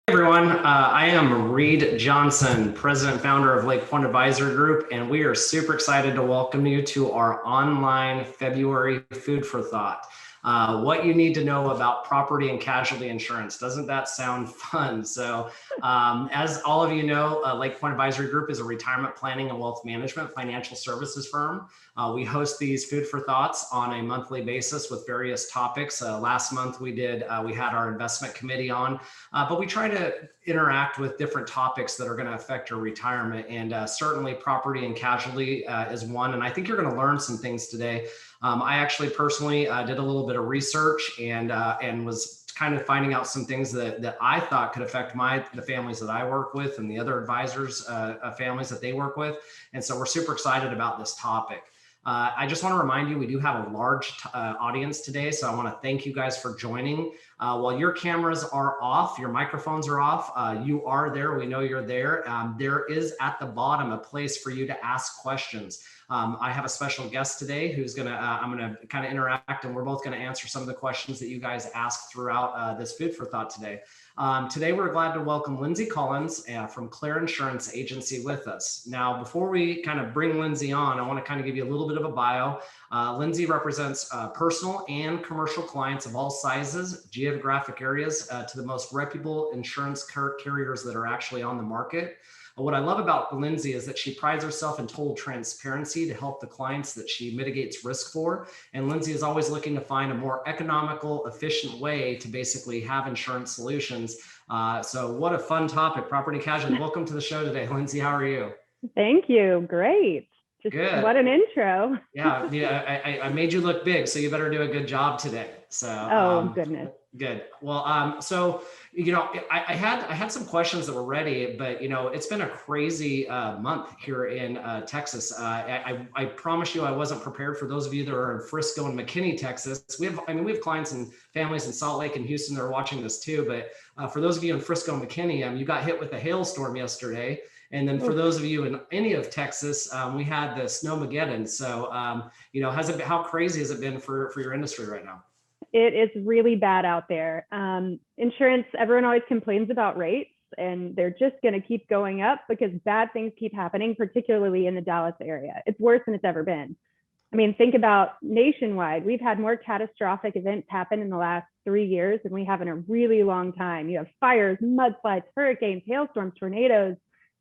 Everyone, I am Reid Johnson, president and founder of Lake Point Advisory Group, and we are super excited to welcome you to our online February Food for Thought. What you need to know about property and casualty insurance. Doesn't that sound fun? So as all of you know, Lake Point Advisory Group is a retirement planning and wealth management financial services firm. We host these food for thoughts on a monthly basis with various topics. Last month we had our investment committee on, but we try to interact with different topics that are going to affect your retirement, and certainly property and casualty is one. And I think you're going to learn some things today. I actually personally did a little bit of research and was kind of finding out some things that I thought could affect the families that I work with and the other advisors' families that they work with. And so we're super excited about this topic. I just want to remind you, we do have a large audience today, so I want to thank you guys for joining. While your cameras are off, your microphones are off, you are there, we know you're there. There is at the bottom a place for you to ask questions. I have a special guest today who's I'm gonna kind of interact, and we're both gonna answer some of the questions that you guys asked throughout this Food for Thought today. Today, we're glad to welcome Lindsay Collins from Claire Insurance Agency with us. Now, before we kind of bring Lindsay on, I want to kind of give you a little bit of a bio. Lindsay represents personal and commercial clients of all sizes, geographic areas, to the most reputable insurance carriers that are actually on the market. What I love about Lindsay is that she prides herself in total transparency to help the clients that she mitigates risk for. And Lindsay is always looking to find a more economical, efficient way to basically have insurance solutions. So what a fun topic, property casualty. Welcome to the show today, Lindsay. How are you? Thank you. Great. Just good. What an intro. Yeah. I made you look big, so you better do a good job today. So, goodness. Good. Well, so, I had some questions that were ready, but, it's been a crazy month here in Texas. I promise you I wasn't prepared. For those of you that are in Frisco and McKinney, Texas, we have clients and families in Salt Lake and Houston that are watching this too. But for those of you in Frisco and McKinney, you got hit with a hailstorm yesterday. And then for those of you in any of Texas, we had the snowmageddon. So, how crazy has it been for your industry right now? It is really bad out there. Insurance, everyone always complains about rates, and they're just going to keep going up because bad things keep happening, particularly in the Dallas area. It's worse than it's ever been. I mean, think about nationwide. We've had more catastrophic events happen in the last 3 years than we have in a really long time. You have fires, mudslides, hurricanes, hailstorms, tornadoes,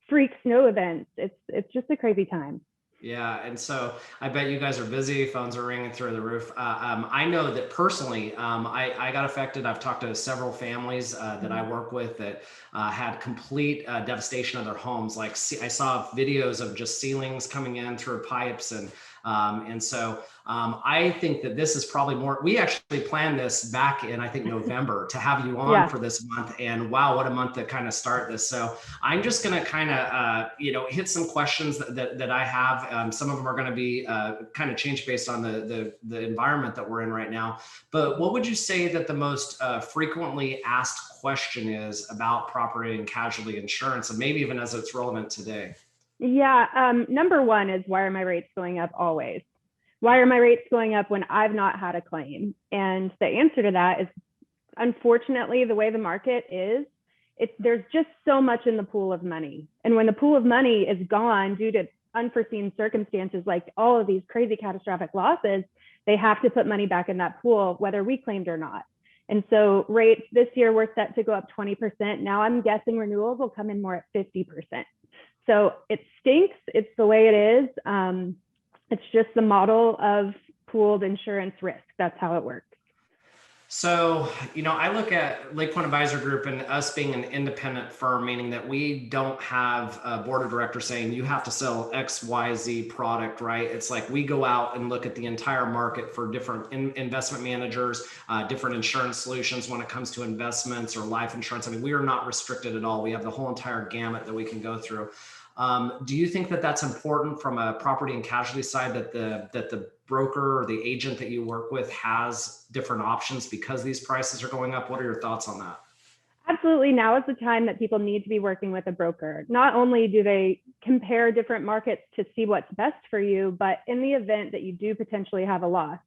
freak snow events. It's just a crazy time. Yeah, and so I bet you guys are busy. Phones are ringing through the roof. I know that personally, I got affected. I've talked to several families that I work with that had complete devastation of their homes. Like I saw videos of just ceilings coming in through pipes, and so I think that this is probably more. We actually planned this back in, I think, November to have you on for this month. And wow, what a month to kind of start this. So I'm just going to kind of, hit some questions that I have. Some of them are going to be kind of changed based on the environment that we're in right now. But what would you say that the most frequently asked question is about property and casualty insurance, and maybe even as it's relevant today? Yeah. Number one is, why are my rates going up always? Why are my rates going up when I've not had a claim? And the answer to that is, unfortunately, the way the market is, there's just so much in the pool of money. And when the pool of money is gone due to unforeseen circumstances, like all of these crazy catastrophic losses, they have to put money back in that pool, whether we claimed or not. And so rates this year were set to go up 20%. Now I'm guessing renewals will come in more at 50%. So it stinks. It's the way it is. It's just the model of pooled insurance risk. That's how it works. So, I look at Lake Point Advisor Group and us being an independent firm, meaning that we don't have a board of directors saying you have to sell X, Y, Z product, right? It's like we go out and look at the entire market for different investment managers, different insurance solutions when it comes to investments or life insurance. I mean, we are not restricted at all. We have the whole entire gamut that we can go through. Do you think that that's important from a property and casualty side, that the broker or the agent that you work with has different options because these prices are going up? What are your thoughts on that? Absolutely. Now is the time that people need to be working with a broker. Not only do they compare different markets to see what's best for you, but in the event that you do potentially have a loss,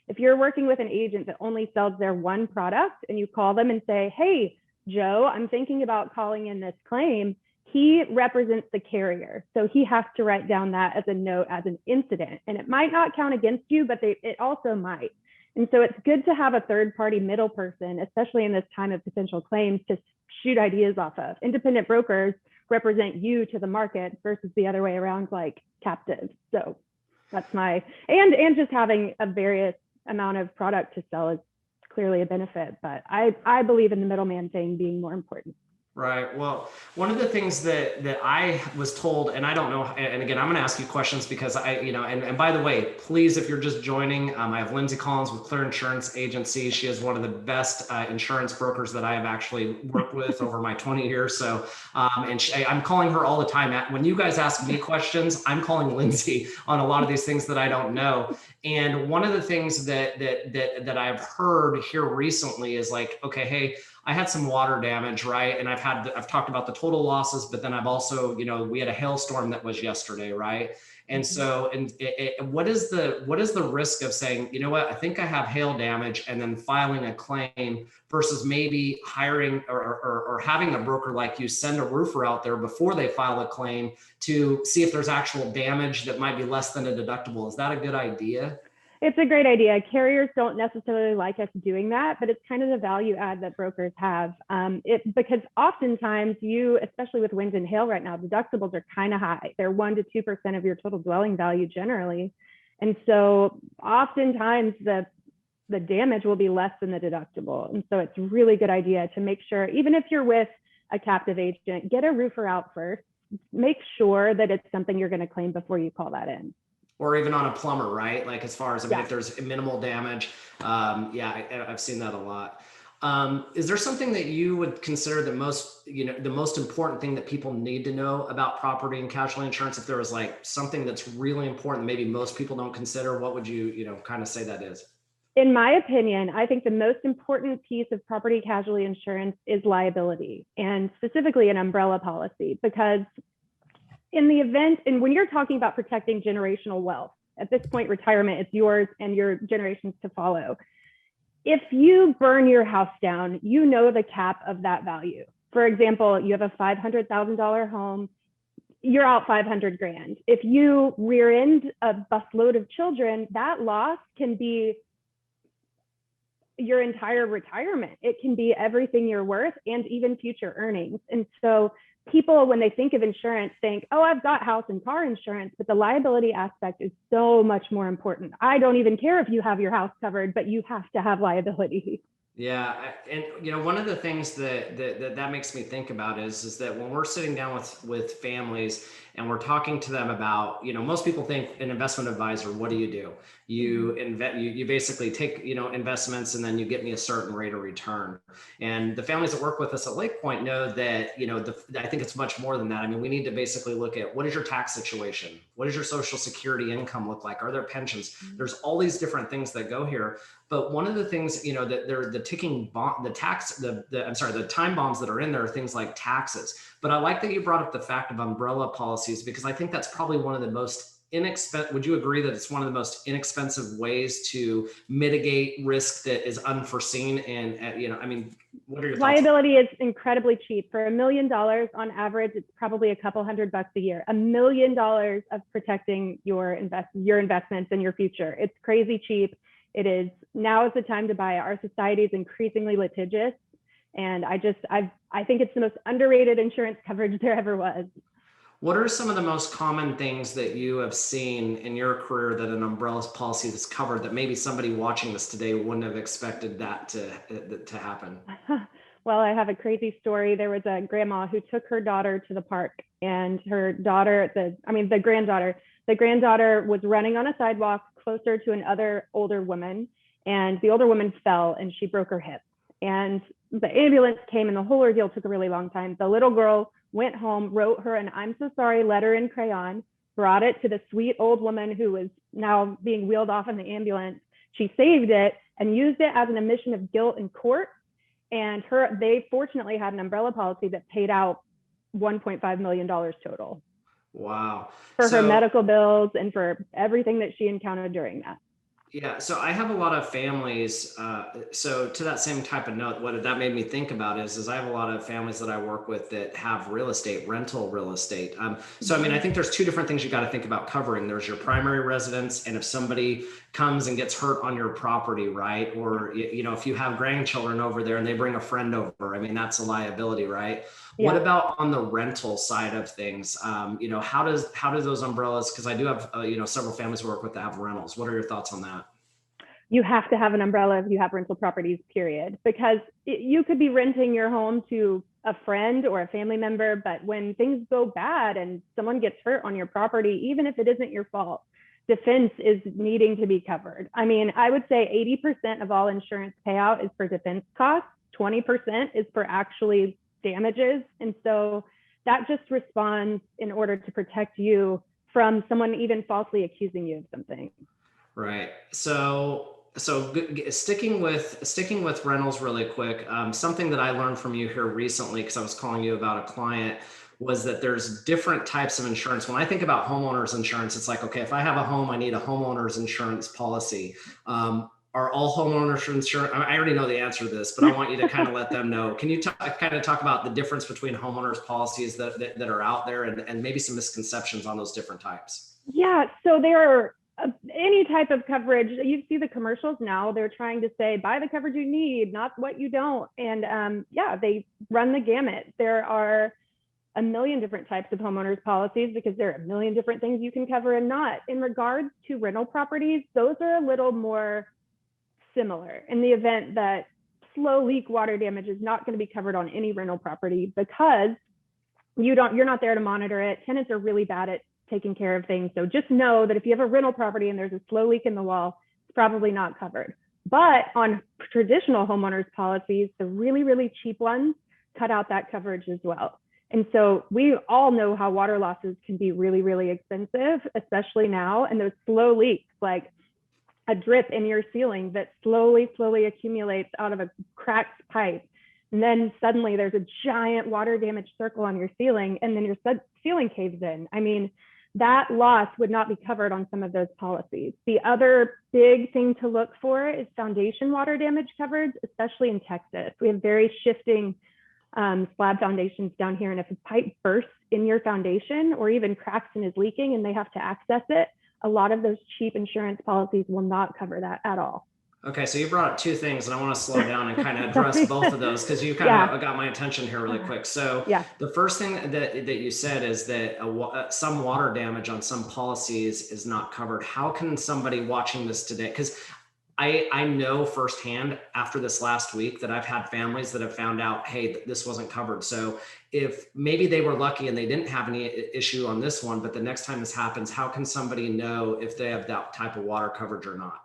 if you're working with an agent that only sells their one product and you call them and say, hey, Joe, I'm thinking about calling in this claim. He represents the carrier. So he has to write down that as a note, as an incident. And it might not count against you, but it also might. And so it's good to have a third party middle person, especially in this time of potential claims, to shoot ideas off of. Independent brokers represent you to the market versus the other way around, like captives. So that's and just having a various amount of product to sell is clearly a benefit, but I believe in the middleman thing being more important. Right. Well, one of the things that I was told, and I don't know, and again, I'm going to ask you questions because and by the way, please, if you're just joining, I have Lindsay Collins with Clear Insurance Agency. She is one of the best insurance brokers that I have actually worked with over my 20 years. So, I'm calling her all the time. When you guys ask me questions, I'm calling Lindsay on a lot of these things that I don't know. And one of the things that I've heard here recently is like, okay, hey, I had some water damage, right? And I've talked about the total losses, but then I've also, we had a hailstorm that was yesterday, right? And so, what is the risk of saying, you know what, I think I have hail damage, and then filing a claim versus maybe hiring or having a broker like you send a roofer out there before they file a claim to see if there's actual damage that might be less than a deductible? Is that a good idea? It's a great idea. Carriers don't necessarily like us doing that, but it's kind of the value add that brokers have. Because oftentimes especially with winds and hail right now, deductibles are kind of high. They're 1% to 2% of your total dwelling value generally. And so oftentimes the damage will be less than the deductible. And so it's a really good idea to make sure, even if you're with a captive agent, get a roofer out first. Make sure that it's something you're going to claim before you call that in. Or even on a plumber, right? Like as far as, if there's minimal damage, I've seen that a lot. Is there something that you would consider the most important thing that people need to know about property and casualty insurance? If there was like something that's really important that maybe most people don't consider, what would you kind of say that is? In my opinion, I think the most important piece of property casualty insurance is liability, and specifically an umbrella policy, because in the event, and when you're talking about protecting generational wealth, at this point, retirement, it's yours and your generations to follow. If you burn your house down, you know the cap of that value. For example, you have a $500,000 home, you're out 500 grand. If you rear end a busload of children, that loss can be your entire retirement. It can be everything you're worth and even future earnings. And so people, when they think of insurance, think, oh, I've got house and car insurance, but the liability aspect is so much more important. I don't even care if you have your house covered, but you have to have liability. Yeah, and one of the things that makes me think about is that when we're sitting down with families and we're talking to them about, most people think an investment advisor, what do? You basically take, investments, and then you get me a certain rate of return. And the families that work with us at Lake Point know that, I think it's much more than that. I mean, we need to basically look at, what is your tax situation? What does your Social Security income look like? Are there pensions? There's all these different things that go here. But one of the things, that they're the ticking bomb, the time bombs that are in there are things like taxes. But I like that you brought up the fact of umbrella policies, because I think that's probably one of the most inexpensive. Would you agree that it's one of the most inexpensive ways to mitigate risk that is unforeseen? And, what are your thoughts? Liability is incredibly cheap. For $1 million on average, it's probably a couple $100 a year. $1 million of protecting your investments and your future. It's crazy cheap. It is. Now is the time to buy it. Our society is increasingly litigious, and I think it's the most underrated insurance coverage there ever was. What are some of the most common things that you have seen in your career that an umbrella policy that's covered that maybe somebody watching this today wouldn't have expected that to happen? Well, I have a crazy story. There was a grandma who took her daughter to the park, and her daughter, the granddaughter was running on a sidewalk closer to another older woman, and the older woman fell and she broke her hip. And the ambulance came, and the whole ordeal took a really long time. The little girl went home, wrote her an "I'm so sorry" letter in crayon, brought it to the sweet old woman who was now being wheeled off in the ambulance. She saved it and used it as an admission of guilt in court. And they fortunately had an umbrella policy that paid out $1.5 million total. Wow. For her medical bills and for everything that she encountered during that. Yeah, so I have a lot of families. So to that same type of note, what that made me think about is I have a lot of families that I work with that have real estate, rental real estate. So I mean, I think there's two different things you got to think about covering. There's your primary residence, and if somebody comes and gets hurt on your property, right? Or if you have grandchildren over there and they bring a friend over, I mean, that's a liability, right? What Yeah. about on the rental side of things? How do those umbrellas? Because I do have several families we work with that have rentals. What are your thoughts on that? You have to have an umbrella if you have rental properties, period, because you could be renting your home to a friend or a family member, but when things go bad and someone gets hurt on your property, even if it isn't your fault, defense is needing to be covered. I mean, I would say 80% of all insurance payout is for defense costs, 20% is for actually damages. And so that just responds in order to protect you from someone even falsely accusing you of something. Right. So sticking with rentals really quick. Something that I learned from you here recently, because I was calling you about a client, was that there's different types of insurance. When I think about homeowners insurance, it's like, okay, if I have a home, I need a homeowners insurance policy. Are all homeowners insurance? I already know the answer to this, but I want you to kind of let them know. Can you kind of talk about the difference between homeowners policies that are out there and maybe some misconceptions on those different types? Yeah, so there are any type of coverage. You see the commercials now, they're trying to say, buy the coverage you need, not what you don't. And yeah, they run the gamut. There are a million different types of homeowners policies because there are a million different things you can cover and not. In regards to rental properties, those are a little more similar in the event that slow leak water damage is not going to be covered on any rental property because you're not there to monitor it. Tenants are really bad at taking care of things. So just know that if you have a rental property and there's a slow leak in the wall, it's probably not covered. But on traditional homeowners policies, the really, really cheap ones cut out that coverage as well. And so we all know how water losses can be really, really expensive, especially now. And those slow leaks, like a drip in your ceiling that slowly accumulates out of a cracked pipe. And then suddenly there's a giant water damage circle on your ceiling, and then your ceiling caves in. I mean, that loss would not be covered on some of those policies. The other big thing to look for is foundation water damage coverage, especially in Texas. We have very shifting slab foundations down here. And if a pipe bursts in your foundation or even cracks and is leaking and they have to access it, a lot of those cheap insurance policies will not cover that at all. Okay, so you brought up two things, and I want to slow down and kind of address both of those because you kind of got my attention here really quick. So the first thing that you said is that some water damage on some policies is not covered. How can somebody watching this today, because I know firsthand after this last week that I've had families that have found out, hey, this wasn't covered. So if maybe they were lucky and they didn't have any issue on this one, but the next time this happens, how can somebody know if they have that type of water coverage or not?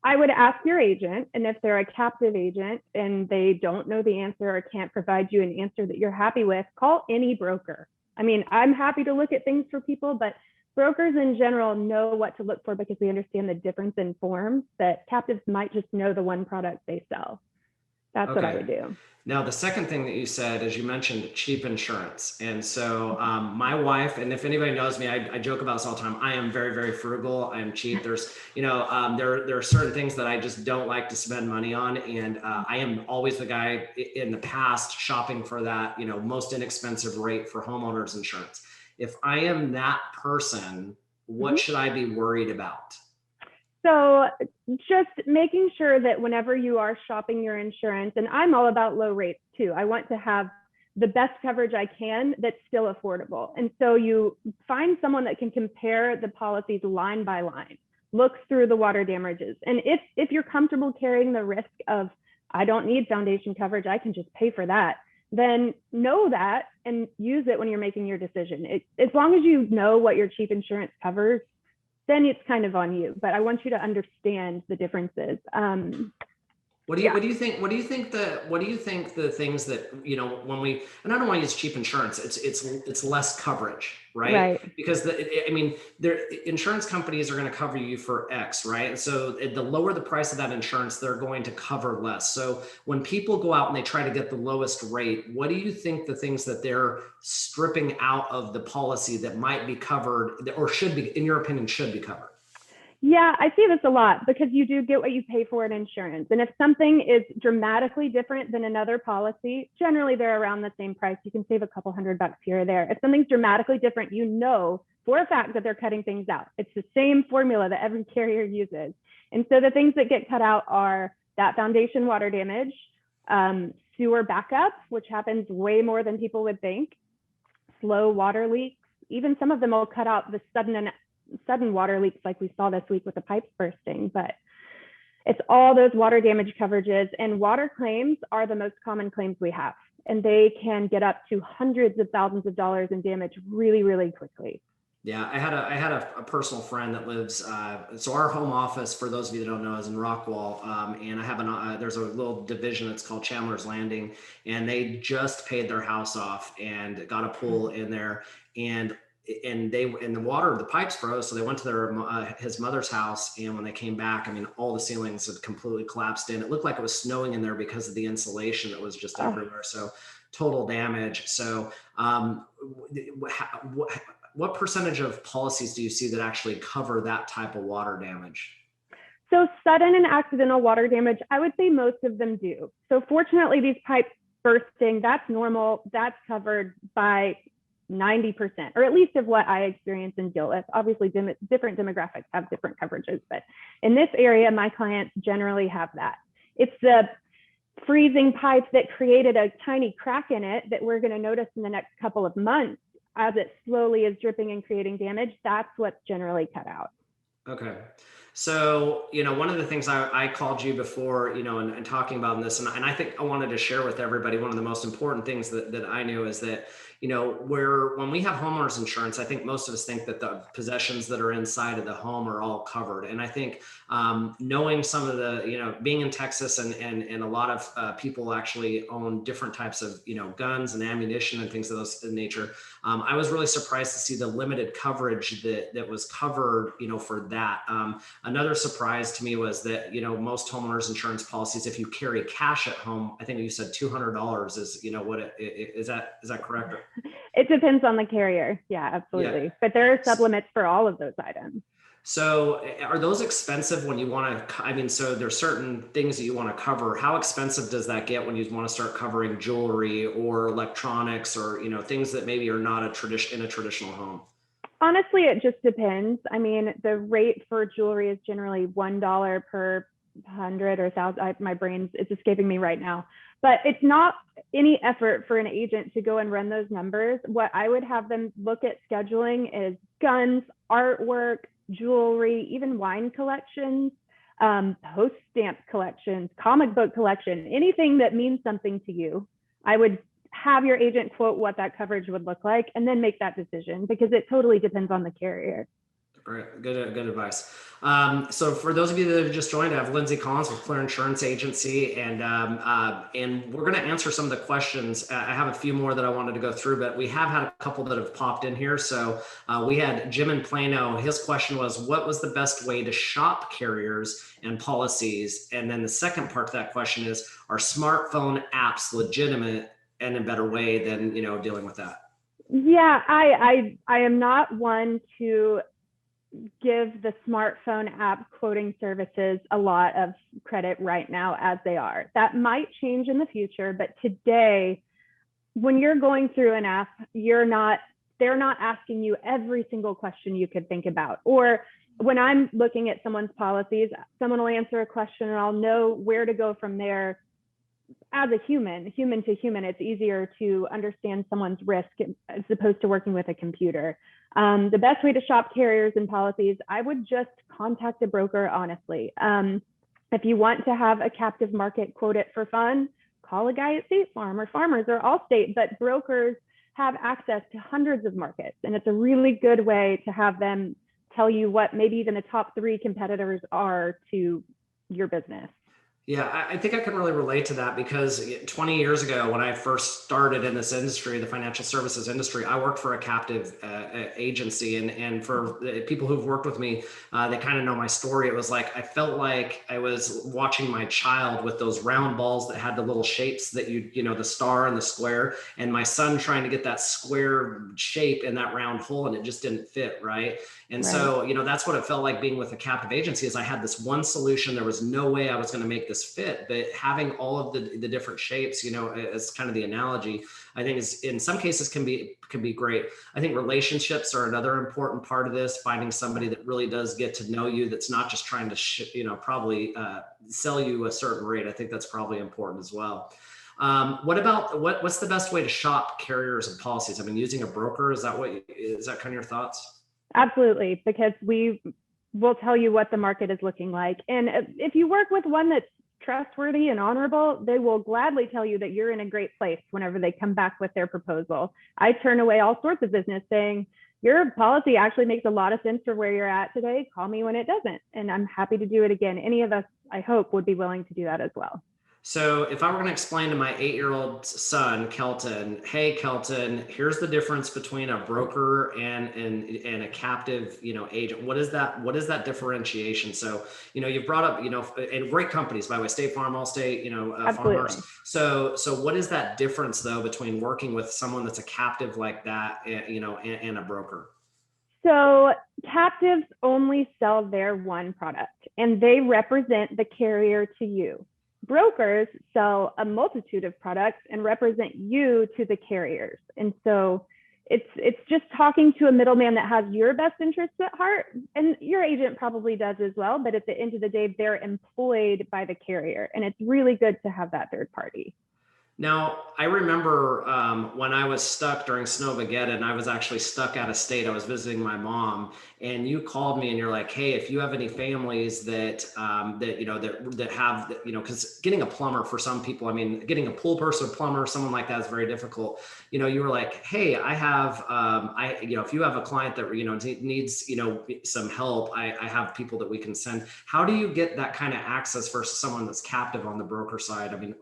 I would ask your agent, and if they're a captive agent and they don't know the answer or can't provide you an answer that you're happy with, call any broker. I mean, I'm happy to look at things for people, but brokers in general know what to look for because they understand the difference in forms that captives might just know the one product they sell. That's what I would do. Now, the second thing that you said is you mentioned cheap insurance. And so my wife, and if anybody knows me, I joke about this all the time. I am very, very frugal. I am cheap. There's, there are certain things that I just don't like to spend money on. And I am always the guy in the past shopping for that, most inexpensive rate for homeowners insurance. If I am that person, what should I be worried about? So just making sure that whenever you are shopping your insurance, and I'm all about low rates too. I want to have the best coverage I can that's still affordable. And so you find someone that can compare the policies line by line, look through the water damages. And if you're comfortable carrying the risk of, I don't need foundation coverage, I can just pay for that, then know that and use it when you're making your decision. As long as you know what your cheap insurance covers, then it's kind of on you. But I want you to understand the differences. What do you think? What do you think the things that, when we, and I don't want to use cheap insurance, it's less coverage, right? Because insurance companies are going to cover you for X, right? And so the lower the price of that insurance, they're going to cover less. So when people go out and they try to get the lowest rate, what do you think the things that they're stripping out of the policy that might be covered or should be, in your opinion, should be covered? Yeah, I see this a lot because you do get what you pay for in insurance. And if something is dramatically different than another policy, generally they're around the same price. You can save a couple $100 here or there. If something's dramatically different, you know for a fact that they're cutting things out. It's the same formula that every carrier uses. And so the things that get cut out are that foundation water damage, sewer backup, which happens way more than people would think, slow water leaks. Even some of them will cut out the sudden water leaks like we saw this week with the pipes bursting, but it's all those water damage coverages, and water claims are the most common claims we have, and they can get up to hundreds of thousands of dollars in damage really, really quickly. Yeah, I had a personal friend that lives. So our home office, for those of you that don't know, is in Rockwall, and I have there's a little division that's called Chandler's Landing, and they just paid their house off and got a pool in there, and the pipes froze, so they went to his mother's house, and when they came back, I mean, all the ceilings had completely collapsed in. It looked like it was snowing in there because of the insulation that was just everywhere. So total damage. So what percentage of policies do you see that actually cover that type of water damage? So sudden and accidental water damage, I would say most of them do. So fortunately, these pipes bursting, that's normal. That's covered by 90%, or at least of what I experience and deal with. Obviously, different demographics have different coverages, but in this area, my clients generally have that. It's the freezing pipe that created a tiny crack in it that we're going to notice in the next couple of months as it slowly is dripping and creating damage. That's what's generally cut out. Okay. So, one of the things I called you before, and talking about this, and I think I wanted to share with everybody, one of the most important things that I knew is that, when we have homeowners insurance, I think most of us think that the possessions that are inside of the home are all covered. And I think knowing some of the, being in Texas and a lot of people actually own different types of, guns and ammunition and things of those nature. I was really surprised to see the limited coverage that was covered, for that. Another surprise to me was that, most homeowners insurance policies, if you carry cash at home, I think you said $200 is, is that correct? It depends on the carrier. Yeah, absolutely. Yeah. But there are sublimits for all of those items. So are those expensive when you want to, so there's certain things that you want to cover. How expensive does that get when you want to start covering jewelry or electronics or, things that maybe are not in a traditional home? Honestly, it just depends. I mean, the rate for jewelry is generally $1 per 100 or 1,000. My brain's it's escaping me right now, but it's not any effort for an agent to go and run those numbers. What I would have them look at scheduling is guns, artwork, jewelry, even wine collections, post stamp collections, comic book collection, anything that means something to you. I would have your agent quote what that coverage would look like and then make that decision, because it totally depends on the carrier. Great. Good advice. So for those of you that have just joined, I have Lindsay Collins with Clear Insurance Agency, and we're going to answer some of the questions. I have a few more that I wanted to go through, but we have had a couple that have popped in here. So we had Jim in Plano. His question was, what was the best way to shop carriers and policies? And then the second part of that question is, are smartphone apps legitimate and a better way than, dealing with that? Yeah, I am not one to give the smartphone app quoting services a lot of credit right now as they are. That might change in the future, but today, when you're going through an app, they're not asking you every single question you could think about. Or when I'm looking at someone's policies, someone will answer a question and I'll know where to go from there. As a human to human, it's easier to understand someone's risk as opposed to working with a computer. The best way to shop carriers and policies, I would just contact a broker, honestly. If you want to have a captive market quote it for fun, call a guy at State Farm or Farmers or Allstate, but brokers have access to hundreds of markets, and it's a really good way to have them tell you what maybe even the top 3 competitors are to your business. Yeah, I think I can really relate to that, because 20 years ago, when I first started in this industry, the financial services industry, I worked for a captive agency. And for people who've worked with me, they kind of know my story. It was like, I felt like I was watching my child with those round balls that had the little shapes that the star and the square, and my son trying to get that square shape in that round hole, and it just didn't fit right. And Right. so, that's what it felt like being with a captive agency is I had this one solution. There was no way I was going to make this fit, but having all of the different shapes, as kind of the analogy, I think is in some cases can be great. I think relationships are another important part of this, finding somebody that really does get to know you, that's not just trying to, probably sell you a certain rate. I think that's probably important as well. What's the best way to shop carriers and policies? I mean, using a broker, is that kind of your thoughts? Absolutely, because we will tell you what the market is looking like. And if you work with one that's trustworthy and honorable, they will gladly tell you that you're in a great place whenever they come back with their proposal. I turn away all sorts of business saying, your policy actually makes a lot of sense for where you're at today. Call me when it doesn't. And I'm happy to do it again. Any of us, I hope, would be willing to do that as well. So if I were going to explain to my 8-year-old son, Kelton, hey, Kelton, here's the difference between a broker and a captive, agent. What is that differentiation? So, you've brought up, and great companies, by the way, State Farm, Allstate, Farmers. So what is that difference though, between working with someone that's a captive like that, and a broker? So captives only sell their one product and they represent the carrier to you. Brokers sell a multitude of products and represent you to the carriers. And so it's just talking to a middleman that has your best interests at heart, and your agent probably does as well, but at the end of the day, they're employed by the carrier, and it's really good to have that third party. Now, I remember when I was stuck during Snowmageddon, I was actually stuck out of state. I was visiting my mom, and you called me and you're like, hey, if you have any families that have, because getting a plumber for some people, I mean, getting a pool person, a plumber, someone like that is very difficult. You were like, hey, I have, if you have a client that, needs, some help, I have people that we can send. How do you get that kind of access versus someone that's captive on the broker side? I mean,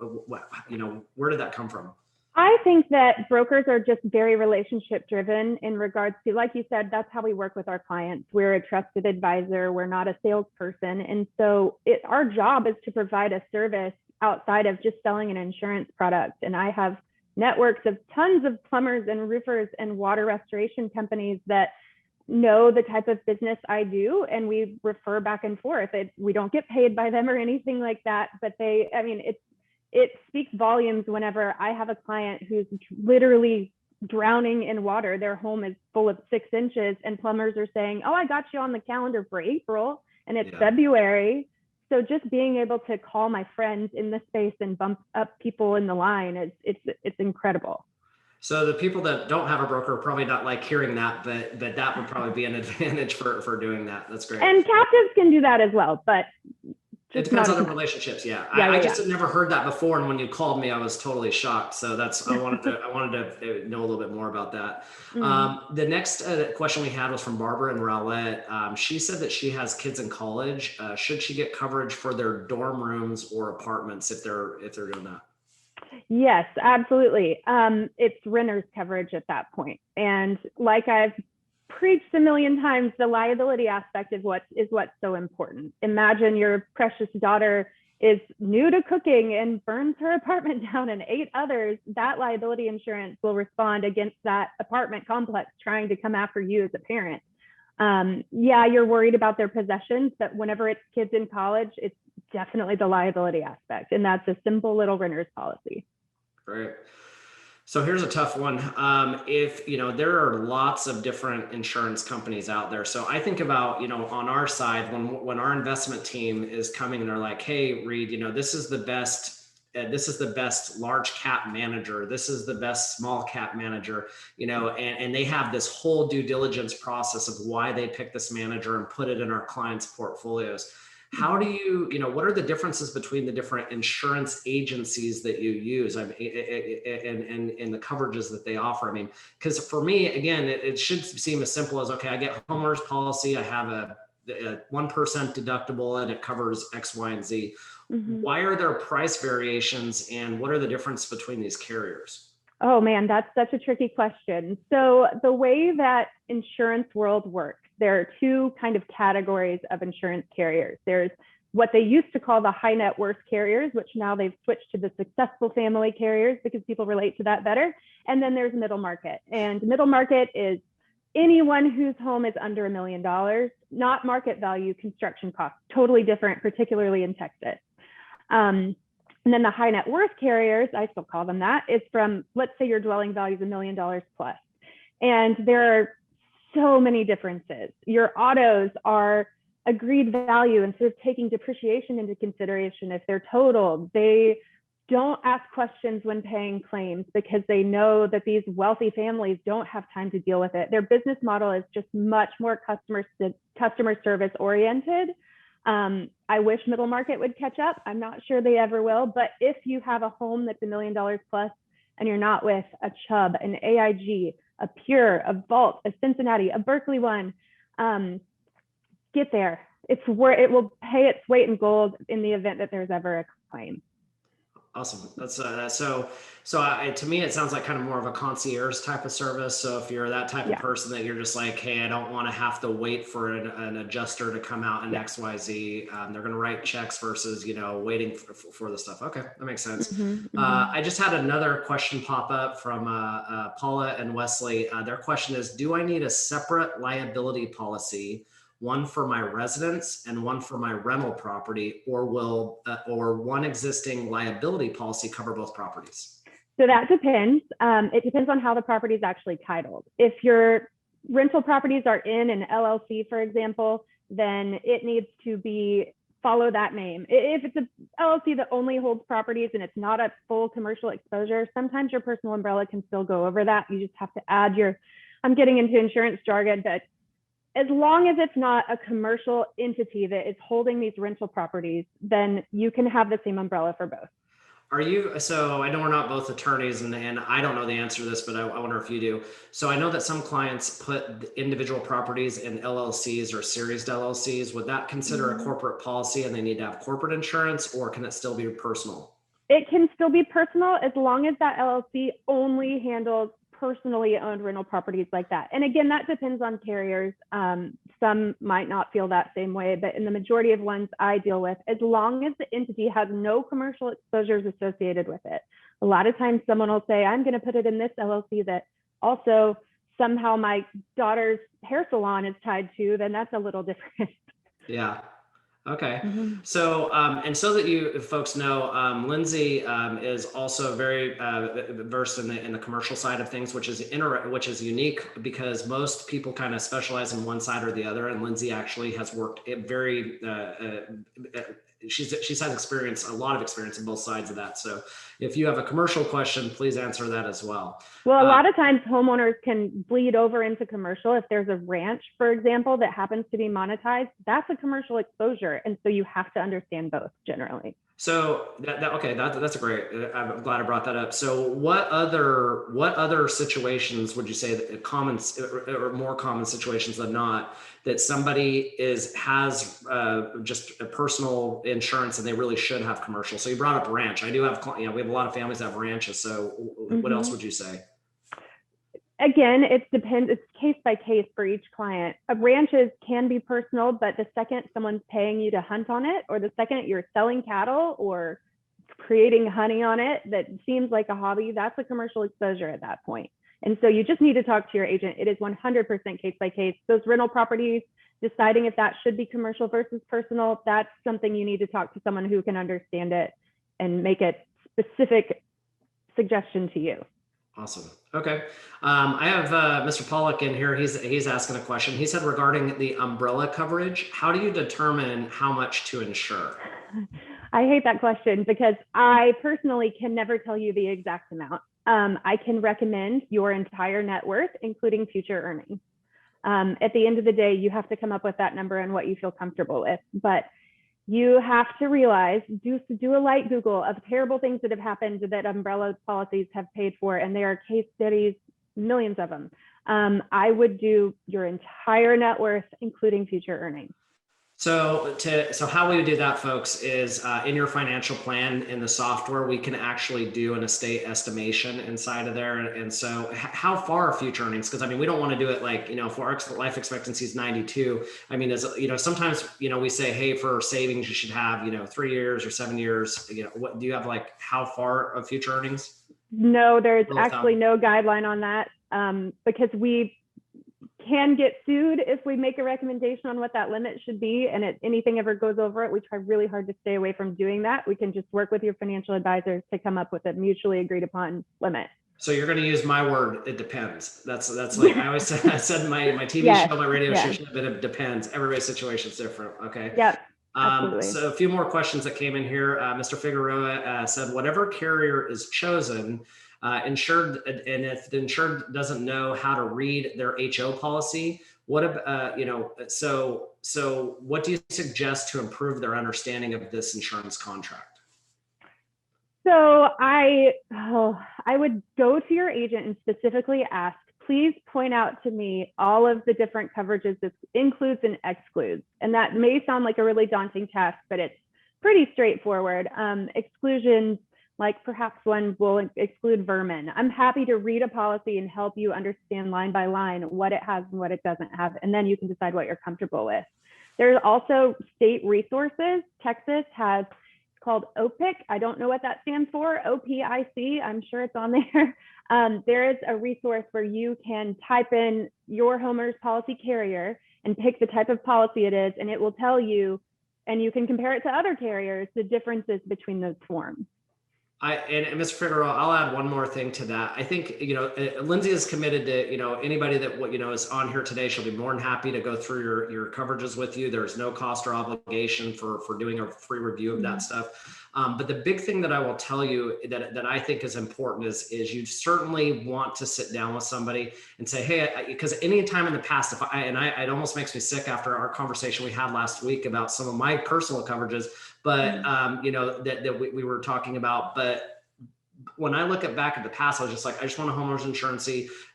where did that come from? I think that brokers are just very relationship driven in regards to, like you said, that's how we work with our clients. We're a trusted advisor. We're not a salesperson. And so our job is to provide a service outside of just selling an insurance product. And I have networks of tons of plumbers and roofers and water restoration companies that know the type of business I do, and we refer back and forth. We don't get paid by them or anything like that, but it speaks volumes whenever I have a client who's literally drowning in water. Their home is full of 6 inches, and plumbers are saying, oh, I got you on the calendar for April, and it's February. So just being able to call my friends in the space and bump up people in the line, it's incredible. So the people that don't have a broker are probably not like hearing that, but that would probably be an advantage for doing that. That's great. And captives can do that as well, but it depends on the relationships. I just had never heard that before, and when you called me, I was totally shocked. So I wanted to know a little bit more about that. The next question we had was from Barbara and Rowlett. She said that she has kids in college. Should she get coverage for their dorm rooms or apartments if they're doing that? Yes, absolutely. It's renter's coverage at that point. And like I've preached a million times, the liability aspect is what's so important. Imagine your precious daughter is new to cooking and burns her apartment down and 8 others. That liability insurance will respond against that apartment complex trying to come after you as a parent. You're worried about their possessions, but whenever it's kids in college, it's definitely the liability aspect. And that's a simple little renter's policy. Great. So here's a tough one. If, there are lots of different insurance companies out there. So I think about, on our side, when our investment team is coming and they're like, hey, Reid, this is the best large cap manager. This is the best small cap manager, and they have this whole due diligence process of why they pick this manager and put it in our clients' portfolios. How do you, what are the differences between the different insurance agencies that you use, and the coverages that they offer? I mean, because for me, again, it should seem as simple as, okay, I get homeowner's policy, I have a 1% deductible, and it covers X, Y, and Z. Mm-hmm. Why are there price variations, and what are the difference between these carriers? Oh man, that's such a tricky question. So the way that insurance world works, there are 2 kind of categories of insurance carriers. There's what they used to call the high net worth carriers, which now they've switched to the successful family carriers because people relate to that better. And then there's middle market. And middle market is anyone whose home is under $1 million, not market value, construction costs, totally different, particularly in Texas. And then the high net worth carriers, I still call them that, is from, let's say your dwelling value is $1 million plus. And there are so many differences. Your autos are agreed value instead of taking depreciation into consideration if they're totaled. They don't ask questions when paying claims because they know that these wealthy families don't have time to deal with it. Their business model is just much more customer service oriented. I wish middle market would catch up. I'm not sure they ever will, but if you have a home that's $1 million plus and you're not with a Chubb, an AIG, a Pure, a Vault, a Cincinnati, a Berkeley one, get there. It's where it will pay its weight in gold in the event that there's ever a claim. Awesome. That's to me, it sounds like kind of more of a concierge type of service. So if you're that type of person that you're just like, hey, I don't want to have to wait for an adjuster to come out and XYZ. They're going to write checks versus, waiting for the stuff. Okay. That makes sense. I just had another question pop up from Paula and Wesley. Their question is, do I need a separate liability policy, one for my residence and one for my rental property, or will one existing liability policy cover both properties? So that depends. It depends on how the property is actually titled. If your rental properties are in an LLC, for example, then it needs to follow that name. If it's an LLC that only holds properties and it's not a full commercial exposure, sometimes your personal umbrella can still go over that. You just have to add I'm getting into insurance jargon, but as long as it's not a commercial entity that is holding these rental properties, then you can have the same umbrella for both. So I know we're not both attorneys and I don't know the answer to this, but I wonder if you do. So I know that some clients put individual properties in LLCs or series LLCs. Would that consider a corporate policy and they need to have corporate insurance, or can it still be personal? It can still be personal as long as that LLC only handles personally owned rental properties like that. And again, that depends on carriers. Some might not feel that same way, but in the majority of ones I deal with, as long as the entity has no commercial exposures associated with it. A lot of times someone will say, I'm going to put it in this LLC that also somehow my daughter's hair salon is tied to, then that's a little different. Yeah. Okay. So, and so that you folks know, Lindsay is also very versed in the commercial side of things, which is unique because most people kind of specialize in one side or the other. And Lindsay actually has worked she's had a lot of experience in both sides of that. So if you have a commercial question, please answer that as well. Well, a lot of times homeowners can bleed over into commercial. If there's a ranch, for example, that happens to be monetized, that's a commercial exposure. And so you have to understand both generally. So that's a great, I'm glad I brought that up. So what other situations would you say that common or more common situations than not that somebody has just a personal insurance and they really should have commercial? So you brought up ranch. I do have, we have a lot of families that have ranches. So what else would you say? Again, it depends. It's case by case for each client. Ranches can be personal, but the second someone's paying you to hunt on it, or the second you're selling cattle or creating honey on it, that seems like a hobby, that's a commercial exposure at that point. And so you just need to talk to your agent. It is 100% case by case. Those rental properties, deciding if that should be commercial versus personal, that's something you need to talk to someone who can understand it and make a specific suggestion to you. Awesome. Okay. I have Mr. Pollock in here. He's asking a question. He said, regarding the umbrella coverage, how do you determine how much to insure? I hate that question because I personally can never tell you the exact amount. I can recommend your entire net worth, including future earnings. At the end of the day, you have to come up with that number and what you feel comfortable with. But you have to realize, do a light Google of terrible things that have happened that umbrella policies have paid for, and there are case studies, millions of them. I would do your entire net worth, including future earnings. So how we would do that, folks, is in your financial plan in the software, we can actually do an estate estimation inside of there. And so how far are future earnings? Because I mean, we don't want to do it like, if our life expectancy is 92, I mean, sometimes, we say, hey, for savings, you should have, 3 years or 7 years, what do you have, like how far of future earnings? No, there's actually no guideline on that because can get sued if we make a recommendation on what that limit should be, and anything ever goes over it, we try really hard to stay away from doing that. We can just work with your financial advisors to come up with a mutually agreed upon limit. So you're going to use my word. It depends. That's like I always said. I said in my TV show, my radio show, but it depends. Everybody's situation is different. Okay. Yep. Absolutely. So a few more questions that came in here. Mr. Figueroa said, whatever carrier is chosen, insured, and if the insured doesn't know how to read their HO policy, what so what do you suggest to improve their understanding of this insurance contract? So I would go to your agent and specifically ask, please point out to me all of the different coverages this includes and excludes. And that may sound like a really daunting task, but it's pretty straightforward. Exclusions, like perhaps one will exclude vermin. I'm happy to read a policy and help you understand line by line what it has and what it doesn't have. And then you can decide what you're comfortable with. There's also state resources. Texas has called OPIC. I don't know what that stands for. OPIC. I'm sure it's on there. There is a resource where you can type in your homeowner's policy carrier and pick the type of policy it is, and it will tell you, and you can compare it to other carriers, the differences between those forms. And Mr. Figueroa, I'll add one more thing to that. I think, Lindsay is committed to, anybody that, is on here today, she'll be more than happy to go through your coverages with you. There's no cost or obligation for doing a free review of that stuff. But the big thing that I will tell you that I think is important is you certainly want to sit down with somebody and say, hey, because any time in the past, it almost makes me sick after our conversation we had last week about some of my personal coverages, but that we were talking about. But when I look back at the past, I was just like, I just want a homeowner's insurance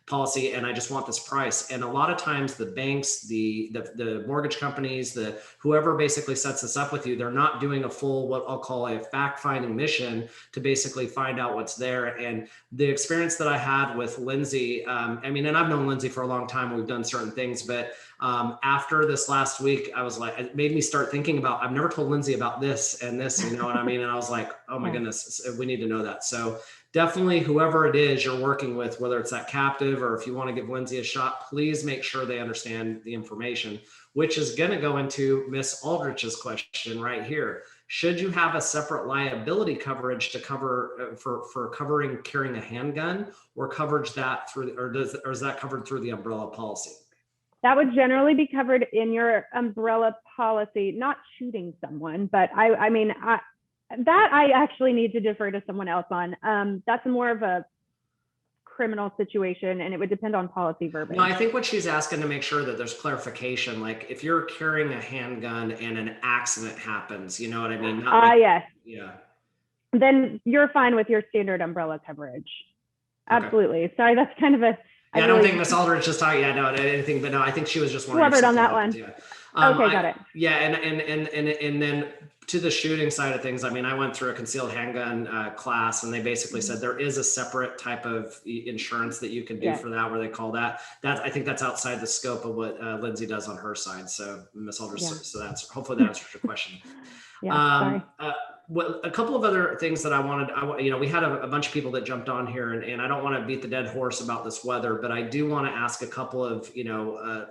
policy, and I just want this price. And a lot of times the banks, the mortgage companies, whoever basically sets this up with you, they're not doing a full, what I'll call a fact-finding mission to basically find out what's there. And the experience that I had with Lindsay, and I've known Lindsay for a long time. We've done certain things, but after this last week, I was like, it made me start thinking about, I've never told Lindsay about this and this, you know what I mean? And I was like, oh my goodness, we need to know that. So definitely whoever it is you're working with, whether it's that captive or if you want to give Lindsay a shot, please make sure they understand the information, which is going to go into Miss Aldrich's question right here. Should you have a separate liability coverage to cover for covering carrying a handgun, or coverage that through, or is that covered through the umbrella policy? That would generally be covered in your umbrella policy, not shooting someone, but I actually need to defer to someone else on. That's more of a criminal situation, and it would depend on policy verbiage. No, I think what she's asking to make sure that there's clarification, like if you're carrying a handgun and an accident happens, you know what I mean? Yes. Yeah. Then you're fine with your standard umbrella coverage. Absolutely. Okay. Sorry, that's kind of a... I don't think Miss Aldrich just talking. anything, but no, I think she was just wondering. Covered on that one. Yeah. Okay, got it. Yeah, and then to the shooting side of things, I went through a concealed handgun class, and they basically said there is a separate type of insurance that you can do for that, where they call that. I think that's outside the scope of what Lindsay does on her side. So Miss Aldrich, so that's hopefully that answers your question. Sorry. Well, a couple of other things that I wanted, we had a bunch of people that jumped on here, and I don't want to beat the dead horse about this weather, but I do want to ask a couple of,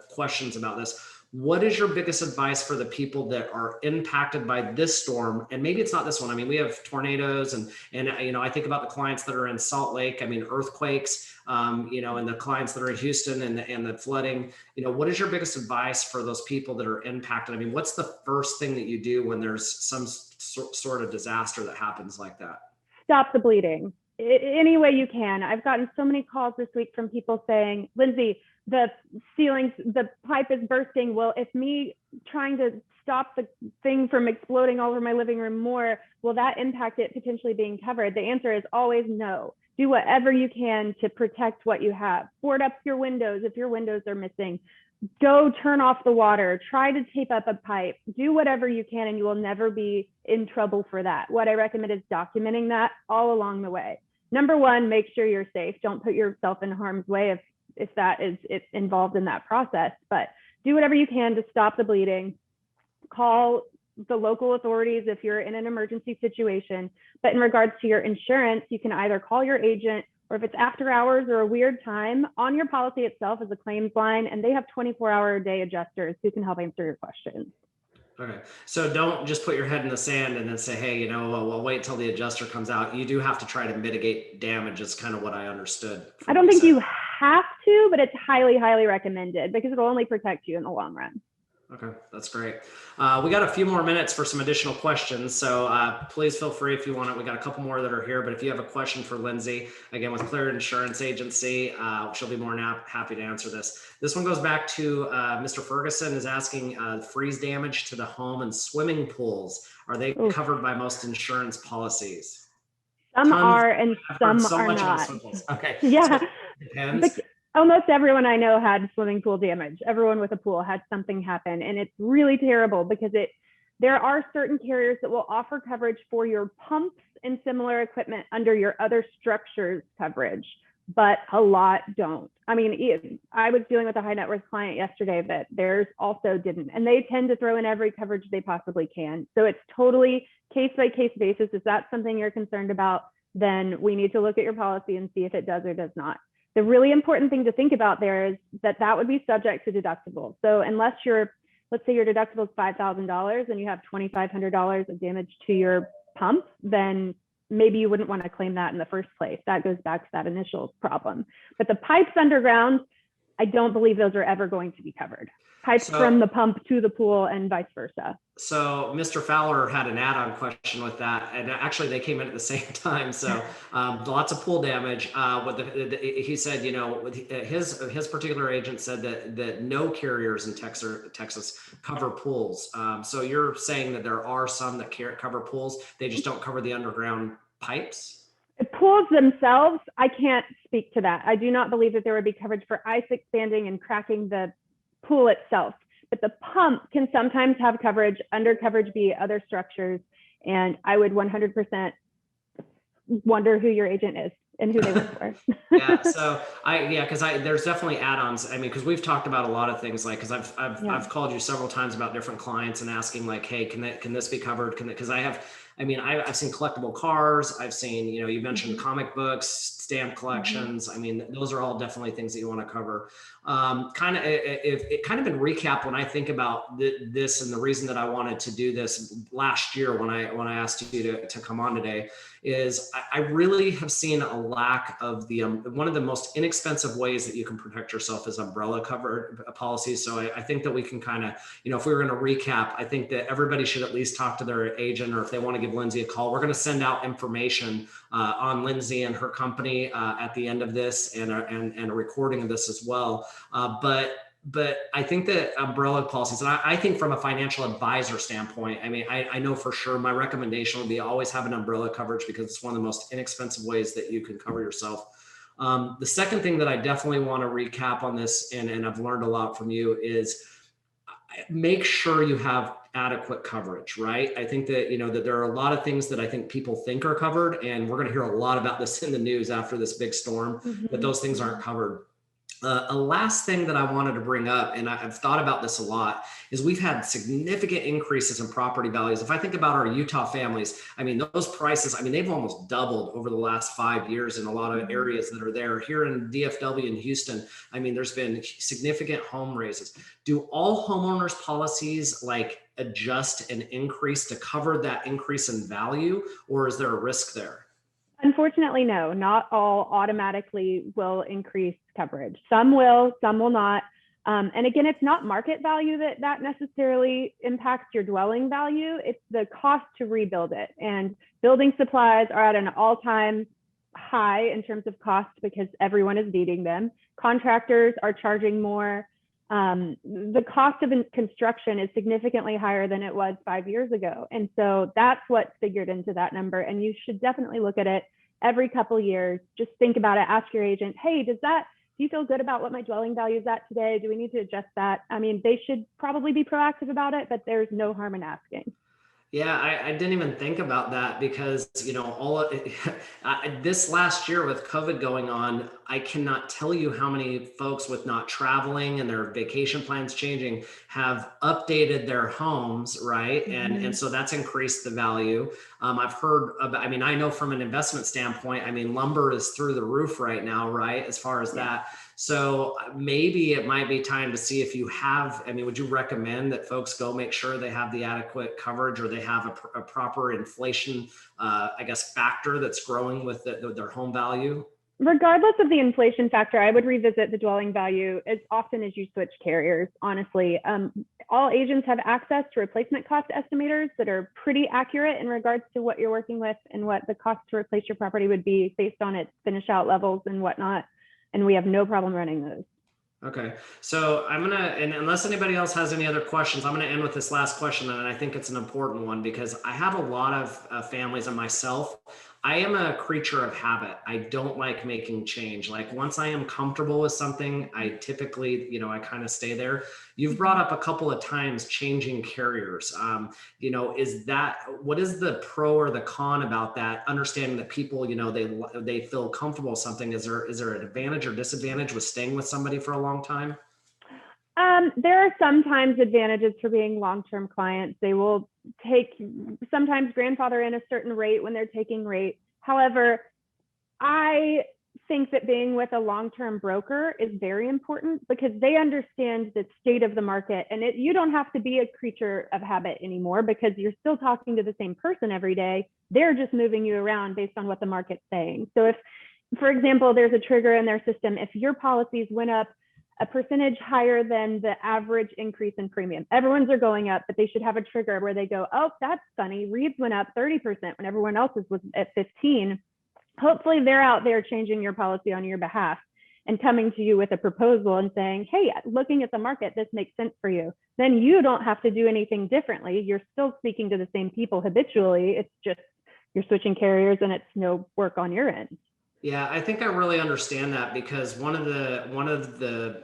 questions about this. What is your biggest advice for the people that are impacted by this storm? And maybe it's not this one. We have tornadoes and I think about the clients that are in Salt Lake, earthquakes, and the clients that are in Houston and the flooding. What is your biggest advice for those people that are impacted? What's the first thing that you do when there's some sort of disaster that happens like that? Stop the bleeding any way you can. I've gotten so many calls this week from people saying, Lindsay, the pipe is bursting. Well, if me trying to stop the thing from exploding all over my living room more, will that impact it potentially being covered? The answer is always no. Do whatever you can to protect what you have. Board up your windows if your windows are missing. Go turn off the water. Try to tape up a pipe. Do whatever you can, and you will never be in trouble for that. What I recommend is documenting that all along the way. Number one, make sure you're safe. Don't put yourself in harm's way if that is involved in that process, but do whatever you can to stop the bleeding. Call the local authorities if you're in an emergency situation. But in regards to your insurance, you can either call your agent or if it's after hours or a weird time, on your policy itself is a claims line, and they have 24-hour-a-day adjusters who can help answer your questions. Okay. So don't just put your head in the sand and then say, hey, we'll wait till the adjuster comes out. You do have to try to mitigate damage, is kind of what I understood. I don't think you have to, but it's highly, highly recommended because it'll only protect you in the long run. Okay, that's great. We got a few more minutes for some additional questions, so please feel free if you want it. We got a couple more that are here, but if you have a question for Lindsay, again, with Clear Insurance Agency, she'll be more than happy to answer this. This one goes back to Mr. Ferguson is asking freeze damage to the home and swimming pools. Are they covered by most insurance policies? Some are and some are not. Okay. Yeah. So it depends. Almost everyone I know had swimming pool damage. Everyone with a pool had something happen, and it's really terrible because there are certain carriers that will offer coverage for your pumps and similar equipment under your other structures coverage, but a lot don't. I mean, I was dealing with a high net worth client yesterday that theirs also didn't, and they tend to throw in every coverage they possibly can. So it's totally case by case basis. If that's something you're concerned about, then we need to look at your policy and see if it does or does not. The really important thing to think about there is that would be subject to deductibles. So unless let's say your deductible is $5,000 and you have $2,500 of damage to your pump, then maybe you wouldn't want to claim that in the first place. That goes back to that initial problem. But the pipes underground, I don't believe those are ever going to be covered. Pipes from the pump to the pool and vice versa. So Mr. Fowler had an add-on question with that, and actually they came in at the same time. So lots of pool damage. He said, his particular agent said that no carriers in Texas cover pools. So you're saying that there are some that cover pools, they just don't cover the underground pipes? The pools themselves, I can't speak to that. I do not believe that there would be coverage for ice expanding and cracking the pool itself, but the pump can sometimes have coverage, under coverage be other structures, and I would 100% wonder who your agent is and who they work for. Because there's definitely add-ons. I mean, because we've talked about a lot of things, like, because I've called you several times about different clients and asking like, hey, can this be covered? Because I've seen collectible cars. I've seen, you mentioned comic books, stamp collections. I mean, those are all definitely things that you want to cover. Kind of in recap, when I think about this and the reason that I wanted to do this last year when I asked you to come on today, is I really have seen a lack of one of the most inexpensive ways that you can protect yourself is umbrella covered policies. So I think that we can kind of, if we were going to recap, I think that everybody should at least talk to their agent, or if they want to give Lindsay a call, we're going to send out information on Lindsay and her company at the end of this, and a recording of this as well. But I think that umbrella policies, and I think from a financial advisor standpoint, I mean, I know for sure my recommendation would be always have an umbrella coverage because it's one of the most inexpensive ways that you can cover yourself. The second thing that I definitely want to recap on this, and I've learned a lot from you, is make sure you have adequate coverage, right? I think that, that there are a lot of things that I think people think are covered, and we're going to hear a lot about this in the news after this big storm, but those things aren't covered. A last thing that I wanted to bring up, and I've thought about this a lot, is we've had significant increases in property values. If I think about our Utah families, I mean, those prices, I mean, they've almost doubled over the last 5 years in a lot of areas that are there. Here in DFW and Houston, I mean, there's been significant home raises. Do all homeowners policies adjust and increase to cover that increase in value, or is there a risk there? Unfortunately, no, not all automatically will increase coverage. Some will, some will not. And again, it's not market value that necessarily impacts your dwelling value. It's the cost to rebuild it. And building supplies are at an all-time high in terms of cost because everyone is needing them. Contractors are charging more. The cost of construction is significantly higher than it was 5 years ago. And so that's what's figured into that number. And you should definitely look at it every couple of years. Just think about it. Ask your agent, hey, do you feel good about what my dwelling value is at today? Do we need to adjust that? I mean, they should probably be proactive about it, but there's no harm in asking. Yeah, I didn't even think about that because, this last year with COVID going on, I cannot tell you how many folks with not traveling and their vacation plans changing have updated their homes, right? And so that's increased the value. I've heard about, I mean, I know from an investment standpoint, I mean, lumber is through the roof right now, right? As far as that. So maybe it might be time to see if you have, I mean, would you recommend that folks go make sure they have the adequate coverage or they have a proper inflation, I guess, factor that's growing with their home value? Regardless of the inflation factor, I would revisit the dwelling value as often as you switch carriers, honestly. All agents have access to replacement cost estimators that are pretty accurate in regards to what you're working with and what the cost to replace your property would be based on its finish out levels and whatnot. And we have no problem running those. Okay, so and unless anybody else has any other questions, I'm gonna end with this last question, and I think it's an important one because I have a lot of families and myself. I am a creature of habit. I don't like making change. Like once I am comfortable with something, I typically, I kind of stay there. You've brought up a couple of times changing carriers. What is the pro or the con about that? Understanding that people, they feel comfortable with something. Is there an advantage or disadvantage with staying with somebody for a long time? There are sometimes advantages for being long-term clients. They will sometimes grandfather in a certain rate when they're taking rate. However, I think that being with a long-term broker is very important because they understand the state of the market, and you don't have to be a creature of habit anymore because you're still talking to the same person every day. They're just moving you around based on what the market's saying. So if, for example, there's a trigger in their system, if your policies went up a percentage higher than the average increase in premium, everyone's are going up, but they should have a trigger where they go, oh, that's funny. Reid's went up 30% when everyone else's was at 15. Hopefully they're out there changing your policy on your behalf and coming to you with a proposal and saying, hey, looking at the market, this makes sense for you. Then you don't have to do anything differently. You're still speaking to the same people habitually. It's just you're switching carriers and it's no work on your end. Yeah, I think I really understand that because one of the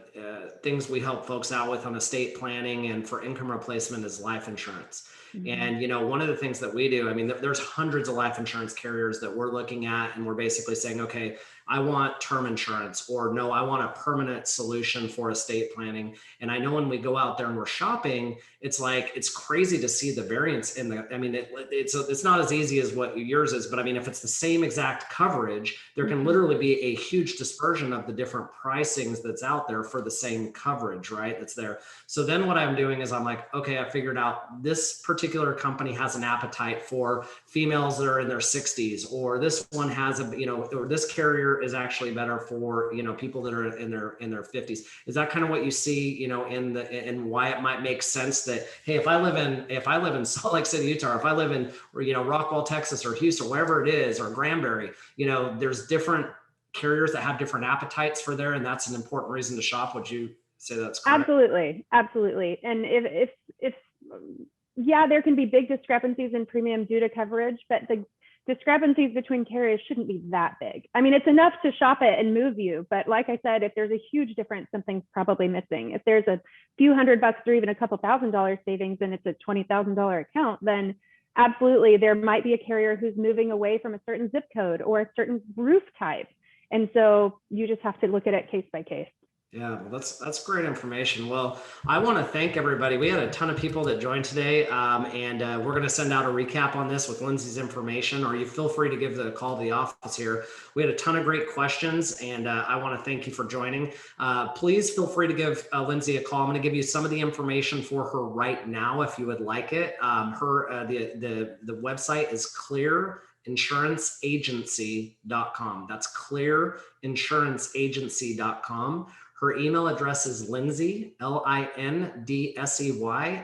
things we help folks out with on estate planning and for income replacement is life insurance. And one of the things that we do, I mean, there's hundreds of life insurance carriers that we're looking at, and we're basically saying, okay, I want term insurance, or no, I want a permanent solution for estate planning. And I know when we go out there and we're shopping, it's like, it's crazy to see the variance in the, I mean, it's not as easy as what yours is, but I mean, if it's the same exact coverage, there can literally be a huge dispersion of the different pricings that's out there for the same coverage, right? That's there. So then what I'm doing is I'm like, okay, I figured out this particular company has an appetite for females that are in their 60s, or this one has or this carrier is actually better for, people that are in their 50s. Is that kind of what you see, and why it might make sense that, hey, if I live in Salt Lake City, Utah, or if I live in, Rockwall, Texas, or Houston, wherever it is, or Granbury, there's different carriers that have different appetites for there, and that's an important reason to shop. Would you say that's correct? Absolutely. And if yeah, there can be big discrepancies in premium due to coverage, but the discrepancies between carriers shouldn't be that big. I mean, it's enough to shop it and move you, but like I said, if there's a huge difference, something's probably missing. If there's a few $100 or even a couple $1,000 savings and it's a $20,000 account, then absolutely there might be a carrier who's moving away from a certain zip code or a certain roof type. And so you just have to look at it case by case. Yeah, well, that's great information. Well, I want to thank everybody. We had a ton of people that joined today, and we're going to send out a recap on this with Lindsay's information, or you feel free to give the call to the office here. We had a ton of great questions, and I want to thank you for joining. Please feel free to give Lindsay a call. I'm going to give you some of the information for her right now if you would like it. The website is clearinsuranceragency.com. That's clearinsuranceragency.com. Her email address is Lindsey, LINDSEY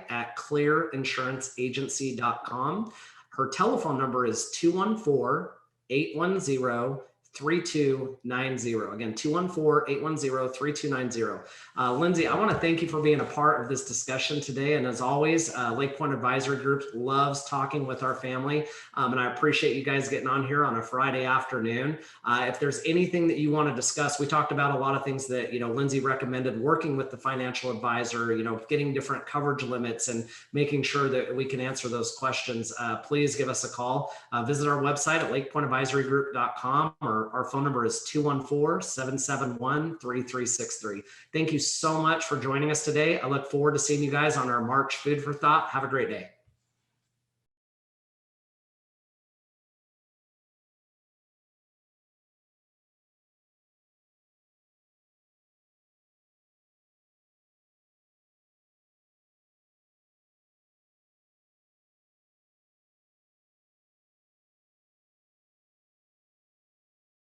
at clearinsuranceragency.com. Her telephone number is 214-810-3676. 814-810-3290. Again, 214-810-3290. Lindsay, I want to thank you for being a part of this discussion today. And as always, Lake Point Advisory Group loves talking with our family. And I appreciate you guys getting on here on a Friday afternoon. If there's anything that you want to discuss, we talked about a lot of things that, Lindsay recommended, working with the financial advisor, getting different coverage limits and making sure that we can answer those questions. Please give us a call. Visit our website at lakepointadvisorygroup.com, or our phone number is 214-771-3363. Thank you so much for joining us today. I look forward to seeing you guys on our March Food for Thought. Have a great day.